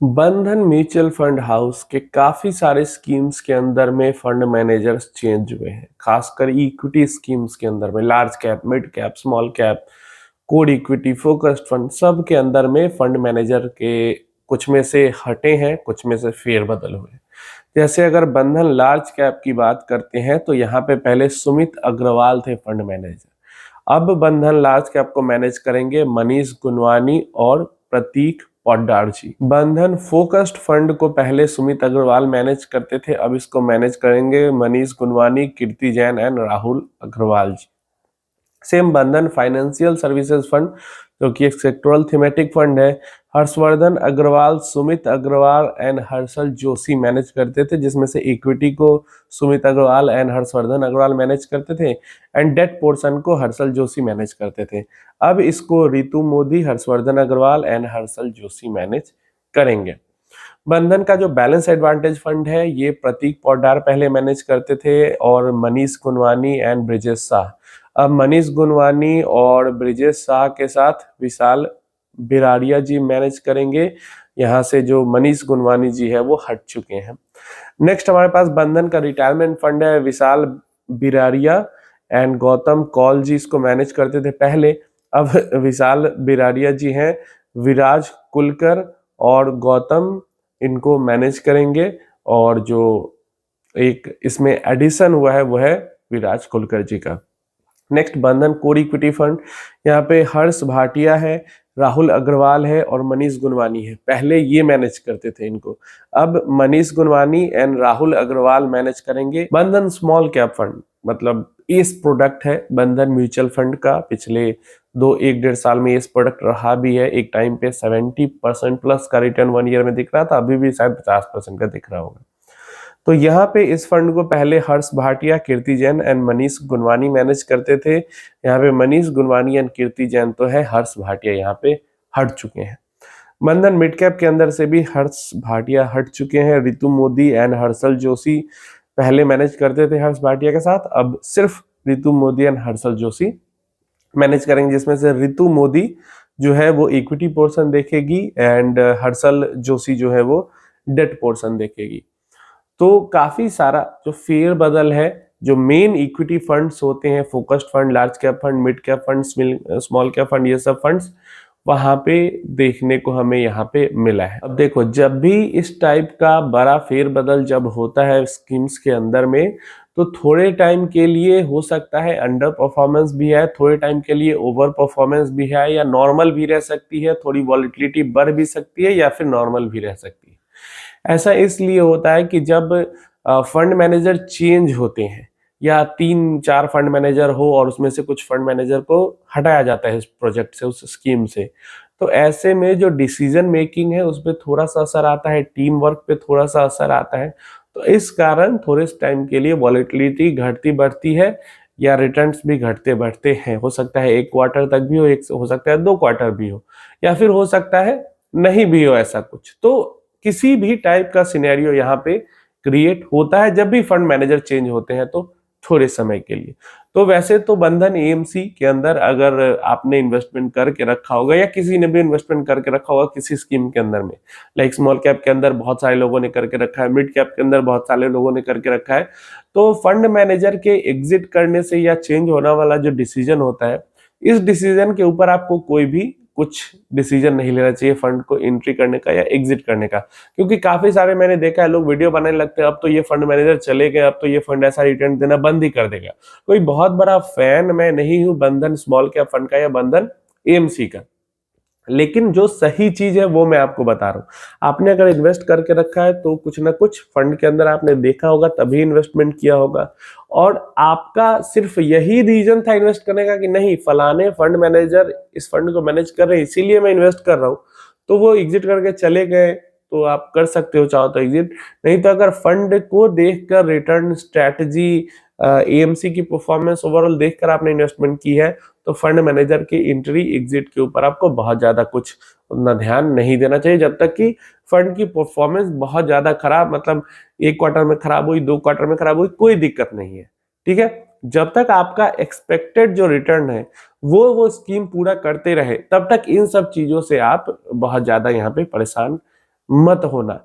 बंधन mutual fund house के काफी सारे स्कीम्स के अंदर में फंड मैनेजर्स चेंज हुए हैं, खासकर इक्विटी स्कीम्स के अंदर में large cap, mid cap, small cap, code equity, focused fund, सब के अंदर में फंड मैनेजर के कुछ में से हटे हैं, कुछ में से फेरबदल हुए हैं। जैसे अगर बंधन लार्ज कैप की बात करते हैं तो यहाँ पे पहले सुमित अग्रवाल थे फंड मैनेजर। अब बंधन लार्ज कैप को मैनेज करेंगे मनीष गुनवानी और प्रतीक पोद्दार जी। बंधन फोकस्ड फंड को पहले सुमित अग्रवाल मैनेज करते थे, अब इसको मैनेज करेंगे Manish Gunwani, Kirti Jain and Rahul Agarwal ji. Same Bandhan financial services fund जो कि एक सेक्टोरल थीमेटिक फंड है, हर्षवर्धन अग्रवाल, सुमित अग्रवाल एंड हर्षल जोशी मैनेज करते थे, जिसमें से इक्विटी को सुमित अग्रवाल एंड हर्षवर्धन अग्रवाल मैनेज करते थे एंड डेट पोर्शन को हर्षल जोशी मैनेज करते थे। अब इसको रितु मोदी, हर्षवर्धन अग्रवाल एंड हर्षल जोशी मैनेज करेंगे। बंधन का जो बैलेंस एडवांटेज फंड है ये प्रतीक पोद्दार पहले मैनेज करते थे और मनीष गुनवानी एंड ब्रिजेश शाह। अब मनीष गुनवानी और ब्रिजेश शाह के साथ विशाल बिरारिया जी मैनेज करेंगे। यहाँ से जो मनीष गुनवानी जी है वो हट चुके हैं। नेक्स्ट हमारे पास बंधन का रिटायरमेंट फंड है, विशाल बिरारिया एंड गौतम कौल जी इसको मैनेज करते थे पहले। अब विशाल बिरारिया जी हैं, विराज कुलकर और गौतम इनको मैनेज करेंगे और जो एक इसमें एडिशन हुआ है वो है विराज कुलकर जी का। नेक्स्ट बंधन कोर इक्विटी फंड, यहाँ पे हर्ष भाटिया है, राहुल अग्रवाल है और मनीष गुनवानी है। पहले ये मैनेज करते थे इनको, अब मनीष गुनवानी एंड राहुल अग्रवाल मैनेज करेंगे। बंधन स्मॉल कैप फंड मतलब इस प्रोडक्ट है बंधन म्यूचुअल फंड का, पिछले 1-1.5 साल में इस प्रोडक्ट रहा भी है। एक टाइम पे 70% प्लस का रिटर्न 1 ईयर में दिख रहा था, अभी भी शायद 50% का दिख रहा होगा। तो यहाँ पे इस फंड को पहले हर्ष भाटिया, कीर्ति जैन एंड मनीष गुनवानी मैनेज करते थे। यहाँ पे मनीष गुनवानी एंड कीर्ति जैन तो है, हर्ष भाटिया यहाँ पे हट चुके हैं। बंधन मिड कैप के अंदर से भी हर्ष भाटिया हट चुके हैं। रितु मोदी एंड हर्षल जोशी पहले मैनेज करते थे हर्ष भाटिया के साथ, अब सिर्फ रितु मोदी एंड हर्षल जोशी मैनेज करेंगे, जिसमें से रितु मोदी जो है वो इक्विटी पोर्शन देखेगी एंड हर्षल जोशी जो है वो डेट पोर्शन देखेगी। तो काफी सारा जो फेर बदल है, जो मेन इक्विटी फंड्स होते हैं, focused fund, large cap fund, mid cap fund, small cap fund, ये सब फंड्स वहां पे देखने को हमें यहाँ पे मिला है। अब देखो, जब भी इस टाइप का बड़ा फेर बदल जब होता है स्कीम्स के अंदर में, तो थोड़े टाइम के लिए हो सकता है अंडर परफॉर्मेंस भी है, थोड़े टाइम के लिए ओवर परफॉर्मेंस भी है, या नॉर्मल भी रह सकती है, थोड़ी वॉलिटिलिटी बढ़ भी सकती है, या फिर नॉर्मल भी रह सकती है। ऐसा इसलिए होता है कि जब फंड मैनेजर चेंज होते हैं या 3-4 फंड मैनेजर हो और उसमें से कुछ फंड मैनेजर को हटाया जाता है इस प्रोजेक्ट से, उस स्कीम से, तो ऐसे में जो डिसीजन मेकिंग है उस पर थोड़ा सा असर आता है, टीम वर्क पे थोड़ा सा असर आता है। तो इस कारण थोड़े टाइम के लिए वॉलेटिलिटी घटती बढ़ती है या रिटर्न्स भी घटते बढ़ते हैं। हो सकता है 1 क्वार्टर तक भी हो, हो सकता है 2 क्वार्टर भी हो, या फिर हो सकता है नहीं भी हो ऐसा कुछ। तो किसी भी टाइप का सिनेरियो यहाँ पे क्रिएट होता है जब भी फंड मैनेजर चेंज होते हैं, तो थोड़े समय के लिए। तो वैसे तो बंधन एएमसी के अंदर अगर आपने इन्वेस्टमेंट करके रखा होगा या किसी ने भी इन्वेस्टमेंट करके रखा होगा किसी स्कीम के अंदर में, लाइक स्मॉल कैप के अंदर बहुत सारे लोगों ने करके रखा है, मिड कैप के अंदर बहुत सारे लोगों ने करके रखा है, तो फंड मैनेजर के एग्जिट करने से या चेंज होने वाला जो डिसीजन होता है, इस डिसीजन के ऊपर आपको कोई भी कुछ डिसीजन नहीं लेना चाहिए फंड को एंट्री करने का या एग्जिट करने का। क्योंकि काफी सारे मैंने देखा है लोग वीडियो बनाने लगते हैं, अब तो ये फंड मैनेजर चले गए, अब तो ये फंड ऐसा रिटर्न देना बंद ही कर देगा। कोई बहुत बड़ा फैन मैं नहीं हूं बंधन स्मॉल कैप फंड का या बंधन एएमसी का, लेकिन जो सही चीज है वो मैं आपको बता रहा हूँ। आपने अगर इन्वेस्ट करके रखा है तो कुछ ना कुछ फंड के अंदर आपने देखा होगा तभी इन्वेस्टमेंट किया होगा, और आपका सिर्फ यही रीजन था इन्वेस्ट करने का कि नहीं फलाने फंड मैनेजर इस फंड को मैनेज कर रहे हैं इसीलिए मैं इन्वेस्ट कर रहा हूँ, तो वो एग्जिट करके चले गए तो आप कर सकते हो चाहो तो एग्जिट। नहीं तो अगर फंड को देखकर, रिटर्न स्ट्रैटेजी, एएमसी की परफॉर्मेंस ओवरऑल देखकर आपने इन्वेस्टमेंट की है, तो फंड मैनेजर की एंट्री एग्जिट के ऊपर आपको बहुत ज्यादा कुछ उतना ध्यान नहीं देना चाहिए, जब तक कि फंड की परफॉर्मेंस बहुत ज्यादा खराब, मतलब 1 क्वार्टर में खराब हुई, 2 क्वार्टर में खराब हुई, कोई दिक्कत नहीं है, ठीक है। जब तक आपका एक्सपेक्टेड जो रिटर्न है वो स्कीम पूरा करते रहे, तब तक इन सब चीजों से आप बहुत ज्यादा यहाँ पे परेशान मत होना।